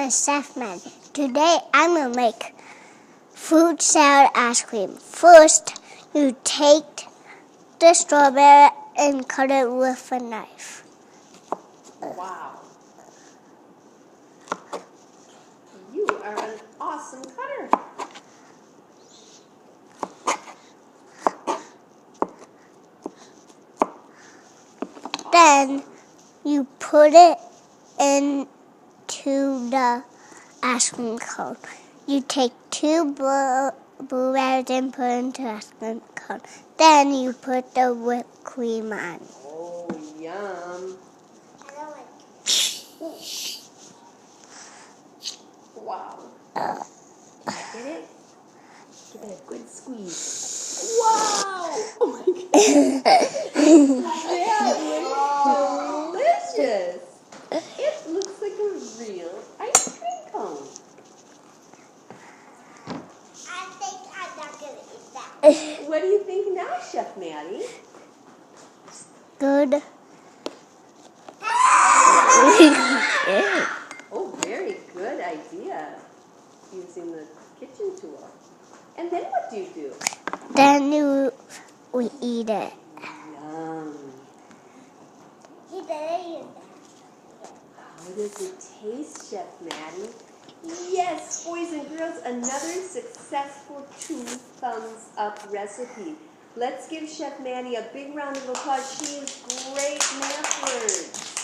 is Chef Maddie. Today I'm going to make fruit salad ice cream. First, you take the strawberry and cut it with a knife. Wow. You are an awesome cutter. Then you put it into the ice cream cone. You take two blueberries and put it into the ice cream cone. Then you put the whipped cream on. Oh, yum. Wow. Get it? Give it a good squeeze. Wow! Oh my God. That was delicious. It looks like a real ice cream cone. I think I'm not going to eat that. What do you think now, Chef Maddie? Good. Oh, very good idea. Using the kitchen tool. And then what do you do? Then we eat it. Yum. He didn't use How does it taste, Chef Maddie? Yes, boys and girls, another successful 2 thumbs up recipe. Let's give Chef Maddie a big round of applause. She is great math words.